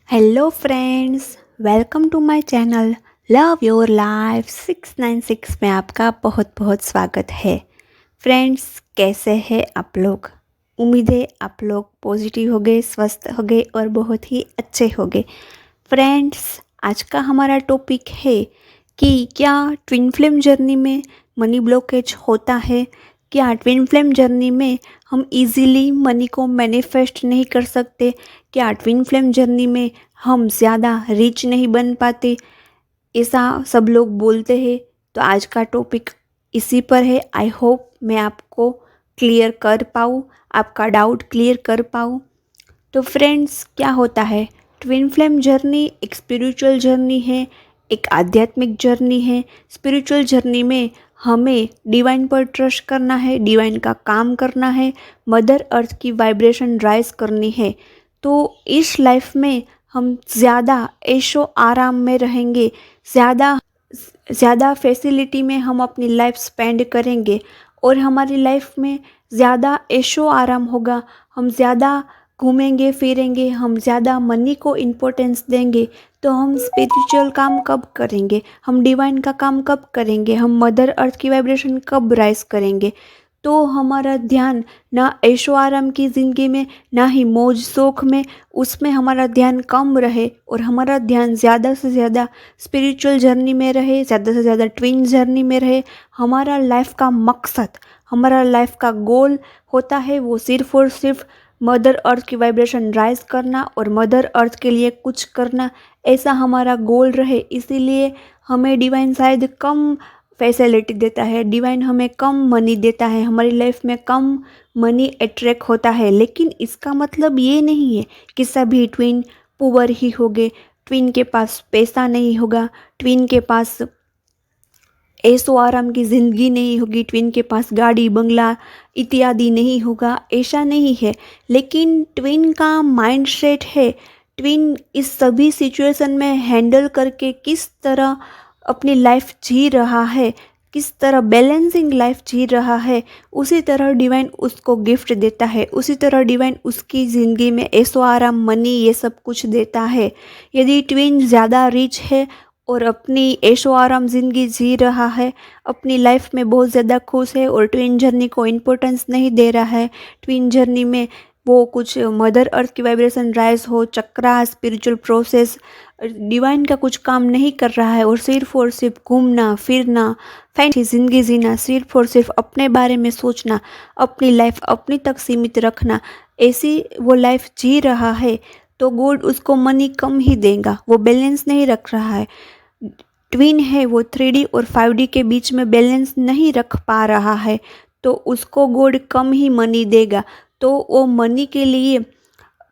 Hello friends, welcome to my channel love your life 696 में आपका बहुत बहुत स्वागत है। फ्रेंड्स, कैसे हैं आप लोग? उम्मीद है आप लोग पॉजिटिव हो गए, स्वस्थ हो गए और बहुत ही अच्छे हो गए। फ्रेंड्स, आज का हमारा टॉपिक है कि क्या ट्विन फ्लेम जर्नी में मनी ब्लॉकेज होता है। क्या ट्विन फ्लेम जर्नी में हम इजीली मनी को मैनिफेस्ट नहीं कर सकते? क्या ट्विन फ्लेम जर्नी में हम ज़्यादा रिच नहीं बन पाते? ऐसा सब लोग बोलते हैं। तो आज का टॉपिक इसी पर है। आई होप मैं आपको क्लियर कर पाऊँ, आपका डाउट क्लियर कर पाऊँ। तो फ्रेंड्स, क्या होता है? ट्विन फ्लेम जर्नी एक स्पिरिचुअल जर्नी है, एक आध्यात्मिक जर्नी है। स्पिरिचुअल जर्नी में हमें डिवाइन पर ट्रस्ट करना है, डिवाइन का काम करना है, मदर अर्थ की वाइब्रेशन राइज करनी है। तो इस लाइफ में हम ज़्यादा ऐशो आराम में रहेंगे, ज़्यादा ज़्यादा फैसिलिटी में हम अपनी लाइफ स्पेंड करेंगे और हमारी लाइफ में ज़्यादा ऐशो आराम होगा। हम ज़्यादा घूमेंगे फिरेंगे, हम ज़्यादा मनी को इम्पोर्टेंस देंगे। तो हम स्पिरिचुअल काम कब करेंगे? हम डिवाइन का काम कब करेंगे? हम मदर अर्थ की वाइब्रेशन कब राइज करेंगे? तो हमारा ध्यान ना ऐशो आराम की ज़िंदगी में, ना ही मौज शौक में, उसमें हमारा ध्यान कम रहे और हमारा ध्यान ज़्यादा से ज़्यादा स्पिरिचुअल जर्नी में रहे, ज़्यादा से ज़्यादा ट्विन जर्नी में रहे। हमारा लाइफ का मकसद, हमारा लाइफ का गोल होता है वो सिर्फ और सिर्फ मदर अर्थ की वाइब्रेशन राइज करना और मदर अर्थ के लिए कुछ करना, ऐसा हमारा गोल रहे। इसीलिए हमें डिवाइन शायद कम फैसिलिटी देता है, डिवाइन हमें कम मनी देता है, हमारी लाइफ में कम मनी अट्रैक्ट होता है। लेकिन इसका मतलब ये नहीं है कि सभी ट्विन पुअर ही होंगे, ट्विन के पास पैसा नहीं होगा, ट्विन के पास ऐशो आराम की ज़िंदगी नहीं होगी, ट्विन के पास गाड़ी बंगला इत्यादि नहीं होगा, ऐसा नहीं है। लेकिन ट्विन का माइंड सेट है, ट्विन इस सभी सिचुएशन में हैंडल करके किस तरह अपनी लाइफ जी रहा है, किस तरह बैलेंसिंग लाइफ जी रहा है, उसी तरह डिवाइन उसको गिफ्ट देता है, उसी तरह डिवाइन उसकी ज़िंदगी में ऐशो आराम मनी ये सब कुछ देता है। यदि ट्विन ज़्यादा रिच है और अपनी ऐशो आराम ज़िंदगी जी रहा है, अपनी लाइफ में बहुत ज़्यादा खुश है और ट्विन जर्नी को इम्पोर्टेंस नहीं दे रहा है, ट्विन जर्नी में वो कुछ मदर अर्थ की वाइब्रेशन राइज हो, चक्रा स्पिरिचुअल प्रोसेस डिवाइन का कुछ काम नहीं कर रहा है और सिर्फ घूमना फिरना, फैंसी ज़िंदगी जीना, सिर्फ और सिर्फ अपने बारे में सोचना, अपनी लाइफ अपनी तक सीमित रखना, ऐसी वो लाइफ जी रहा है, तो गॉड उसको मनी कम ही देगा। वो बैलेंस नहीं रख रहा है। ट्विन है, वो 3D और 5D के बीच में बैलेंस नहीं रख पा रहा है, तो उसको गॉड कम ही मनी देगा। तो वो मनी के लिए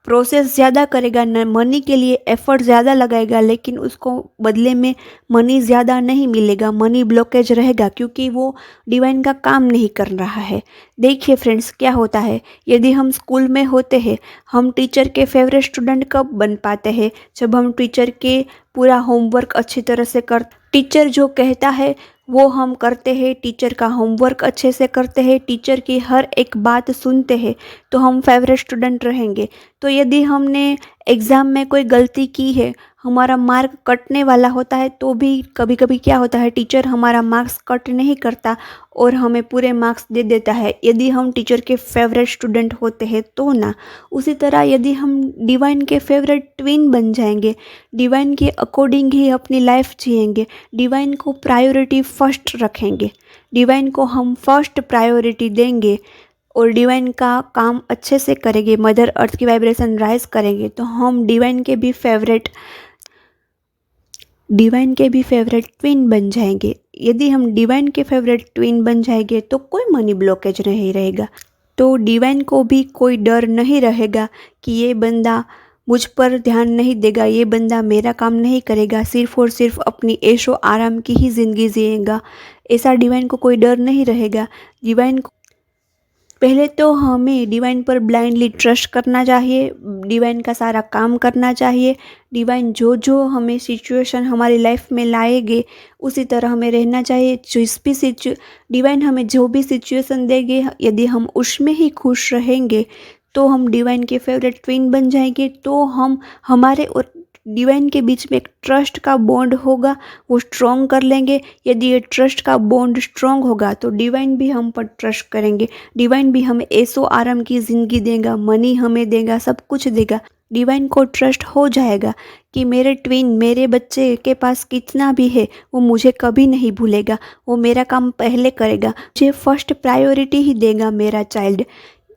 प्रोसेस ज़्यादा करेगा, न मनी के लिए एफर्ट ज़्यादा लगाएगा, लेकिन उसको बदले में मनी ज़्यादा नहीं मिलेगा, मनी ब्लॉकेज रहेगा, क्योंकि वो डिवाइन का काम नहीं कर रहा है। देखिए फ्रेंड्स, क्या होता है, यदि हम स्कूल में होते हैं, हम टीचर के फेवरेट स्टूडेंट कब बन पाते हैं? जब हम टीचर के पूरा होमवर्क अच्छी तरह से कर, टीचर जो कहता है वो हम करते हैं, टीचर का होमवर्क अच्छे से करते हैं, टीचर की हर एक बात सुनते हैं, तो हम फेवरेट स्टूडेंट रहेंगे। तो यदि हमने एग्ज़ाम में कोई गलती की है, हमारा मार्क कटने वाला होता है, तो भी कभी कभी क्या होता है, टीचर हमारा मार्क्स कट नहीं करता और हमें पूरे मार्क्स दे देता है, यदि हम टीचर के फेवरेट स्टूडेंट होते हैं तो ना। उसी तरह यदि हम डिवाइन के फेवरेट ट्विन बन जाएंगे, डिवाइन के अकॉर्डिंग ही अपनी लाइफ जिएंगे, डिवाइन को प्रायोरिटी फर्स्ट रखेंगे, डिवाइन को हम फर्स्ट प्रायोरिटी देंगे और डिवाइन का काम अच्छे से करेंगे, मदर अर्थ की वाइब्रेशन राइज करेंगे, तो हम डिवाइन के भी फेवरेट ट्विन बन जाएंगे। यदि हम डिवाइन के फेवरेट ट्विन बन जाएंगे तो कोई मनी ब्लॉकेज नहीं रहेगा। तो डिवाइन को भी कोई डर नहीं रहेगा कि ये बंदा मुझ पर ध्यान नहीं देगा, ये बंदा मेरा काम नहीं करेगा, सिर्फ और सिर्फ अपनी ऐशो आराम की ही ज़िंदगी जिएगा, ऐसा डिवाइन को कोई डर नहीं रहेगा। डिवाइन को पहले तो हमें डिवाइन पर ब्लाइंडली ट्रस्ट करना चाहिए, डिवाइन का सारा काम करना चाहिए, डिवाइन जो जो हमें सिचुएशन हमारी लाइफ में लाएंगे उसी तरह हमें रहना चाहिए। डिवाइन हमें जो भी सिचुएशन देंगे, यदि हम उसमें ही खुश रहेंगे तो हम डिवाइन के फेवरेट ट्विन बन जाएंगे। तो हम हमारे और डिवाइन के बीच में एक ट्रस्ट का बॉन्ड होगा, वो स्ट्रॉन्ग कर लेंगे। यदि ये ट्रस्ट का बॉन्ड स्ट्रॉन्ग होगा तो डिवाइन भी हम पर ट्रस्ट करेंगे। डिवाइन भी हमें ऐसो आराम की ज़िंदगी देगा, मनी हमें देगा, सब कुछ देगा। डिवाइन को ट्रस्ट हो जाएगा कि मेरे ट्विन, मेरे बच्चे के पास कितना भी है वो मुझे कभी नहीं भूलेगा, वो मेरा काम पहले करेगा, मुझे फर्स्ट प्रायोरिटी ही देगा मेरा चाइल्ड।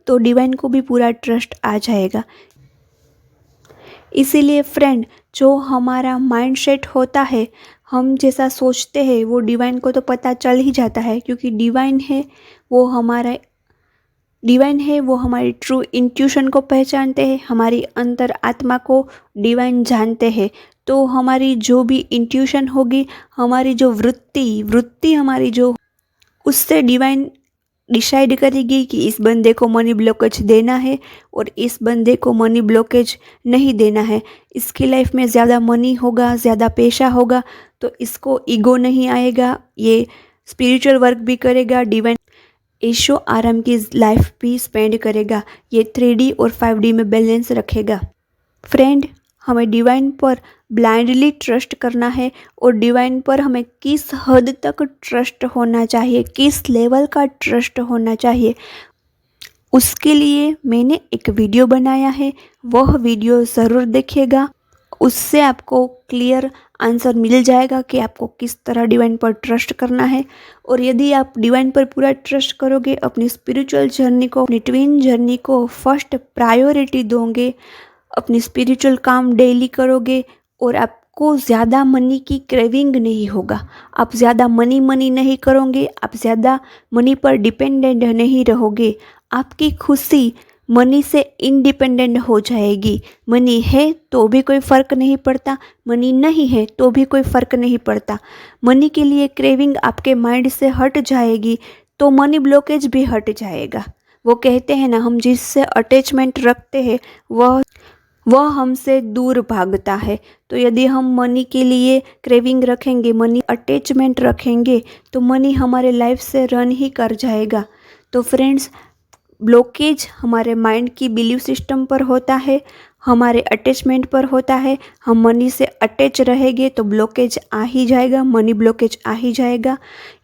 तो डिवाइन को भी पूरा ट्रस्ट आ जाएगा। इसीलिए फ्रेंड, जो हमारा माइंडसेट होता है, हम जैसा सोचते हैं वो डिवाइन को तो पता चल ही जाता है, क्योंकि डिवाइन है वो हमारी ट्रू इंट्यूशन को पहचानते हैं, हमारी अंतर आत्मा को डिवाइन जानते हैं। तो हमारी जो भी इंट्यूशन होगी, हमारी जो वृत्ति हमारी जो, उससे डिवाइन डिसाइड करेगी कि इस बंदे को मनी ब्लॉकेज देना है और इस बंदे को मनी ब्लॉकेज नहीं देना है। इसकी लाइफ में ज़्यादा मनी होगा, ज़्यादा पैसा होगा तो इसको ईगो नहीं आएगा, ये स्पिरिचुअल वर्क भी करेगा, डिवाइन ऐशो आराम की लाइफ भी स्पेंड करेगा, ये 3D और 5D में बैलेंस रखेगा। फ्रेंड, हमें डिवाइन पर ब्लाइंडली ट्रस्ट करना है और डिवाइन पर हमें किस हद तक ट्रस्ट होना चाहिए, किस लेवल का ट्रस्ट होना चाहिए, उसके लिए मैंने एक वीडियो बनाया है। वह वीडियो ज़रूर देखिएगा, उससे आपको क्लियर आंसर मिल जाएगा कि आपको किस तरह डिवाइन पर ट्रस्ट करना है। और यदि आप डिवाइन पर पूरा ट्रस्ट करोगे, अपनी स्पिरिचुअल जर्नी को, अपनी ट्विन जर्नी को फर्स्ट प्रायोरिटी दोगे, अपनी स्पिरिचुअल काम डेली करोगे और आपको ज़्यादा मनी की क्रेविंग नहीं होगा, आप ज़्यादा मनी नहीं करोगे, आप ज़्यादा मनी पर डिपेंडेंट नहीं रहोगे, आपकी खुशी मनी से इंडिपेंडेंट हो जाएगी। मनी है तो भी कोई फ़र्क नहीं पड़ता, मनी नहीं है तो भी कोई फ़र्क नहीं पड़ता। मनी के लिए क्रेविंग आपके माइंड से हट जाएगी तो मनी ब्लॉकेज भी हट जाएगा। वो कहते हैं ना, हम जिससे अटैचमेंट रखते हैं वह हमसे दूर भागता है। तो यदि हम मनी के लिए क्रेविंग रखेंगे, मनी अटैचमेंट रखेंगे तो मनी हमारे लाइफ से रन ही कर जाएगा। तो फ्रेंड्स, ब्लॉकेज हमारे माइंड की बिलीव सिस्टम पर होता है, हमारे अटैचमेंट पर होता है। हम मनी से अटैच रहेंगे तो ब्लॉकेज आ ही जाएगा, मनी ब्लॉकेज आ ही जाएगा।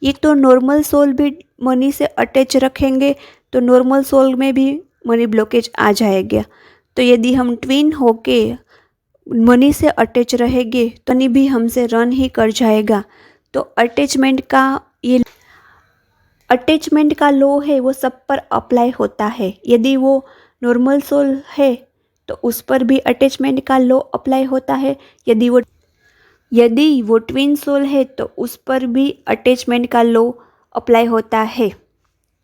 ये तो नॉर्मल सोल भी मनी से अटैच रखेंगे तो नॉर्मल सोल में भी मनी ब्लॉकेज आ जाएगा। तो यदि हम ट्विन होके मनी से अटैच रहेंगे तो मनी भी हमसे रन ही कर जाएगा। तो अटैचमेंट का लॉ है, वो सब पर अप्लाई होता है। यदि वो नॉर्मल सोल है तो उस पर भी अटैचमेंट का लॉ अप्लाई होता है, यदि वो ट्विन सोल है तो उस पर भी अटैचमेंट का लॉ अप्लाई होता है।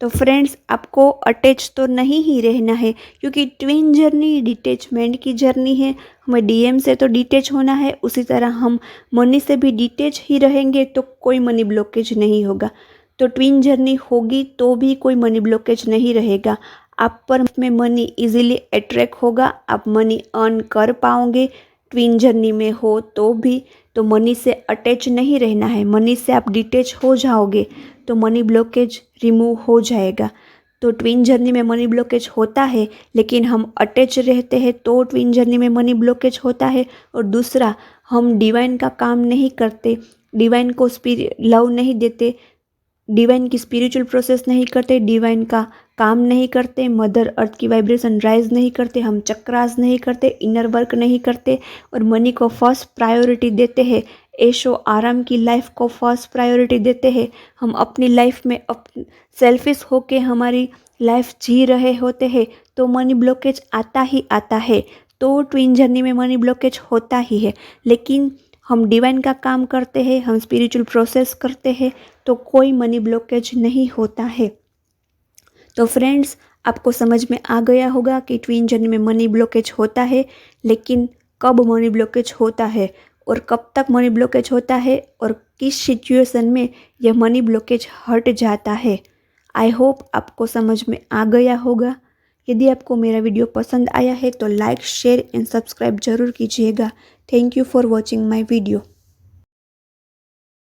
तो फ्रेंड्स, आपको अटैच तो नहीं ही रहना है, क्योंकि ट्विन जर्नी डिटैचमेंट की जर्नी है। हमें डीएम से तो डिटैच होना है, उसी तरह हम मनी से भी डिटैच ही रहेंगे तो कोई मनी ब्लॉकेज नहीं होगा। तो ट्विन जर्नी होगी तो भी कोई मनी ब्लॉकेज नहीं रहेगा। आप पर में मनी इजीली अट्रैक्ट होगा, आप मनी अर्न कर पाओगे। ट्विन जर्नी में हो तो भी तो मनी से अटैच नहीं रहना है, मनी से आप डिटैच हो जाओगे तो मनी ब्लॉकेज रिमूव हो जाएगा। तो ट्विन जर्नी में मनी ब्लॉकेज होता है, लेकिन हम अटैच रहते हैं तो ट्विन जर्नी में मनी ब्लॉकेज होता है। और दूसरा, हम डिवाइन का काम नहीं करते, डिवाइन को लव नहीं देते, डिवाइन की स्पिरिचुअल प्रोसेस नहीं करते, डिवाइन का काम नहीं करते, मदर अर्थ की वाइब्रेशन राइज नहीं करते, हम चक्रास नहीं करते, इनर वर्क नहीं करते और मनी को फर्स्ट प्रायोरिटी देते हैं, ऐशो आराम की लाइफ को फर्स्ट प्रायोरिटी देते हैं। हम अपनी लाइफ में सेल्फिश होके हमारी लाइफ जी रहे होते हैं तो मनी ब्लॉकेज आता ही आता है। तो ट्विन जर्नी में मनी ब्लॉकेज होता ही है, लेकिन हम डिवाइन का काम करते हैं, हम स्पिरिचुअल प्रोसेस करते हैं तो कोई मनी ब्लॉकेज नहीं होता है। तो फ्रेंड्स, आपको समझ में आ गया होगा कि ट्विन जर्नी में मनी ब्लॉकेज होता है, लेकिन कब मनी ब्लॉकेज होता है और कब तक मनी ब्लॉकेज होता है और किस सिचुएशन में यह मनी ब्लॉकेज हट जाता है। आई होप आपको समझ में आ गया होगा। यदि आपको मेरा वीडियो पसंद आया है तो लाइक, शेयर एंड सब्सक्राइब जरूर कीजिएगा। Thank you for watching my video.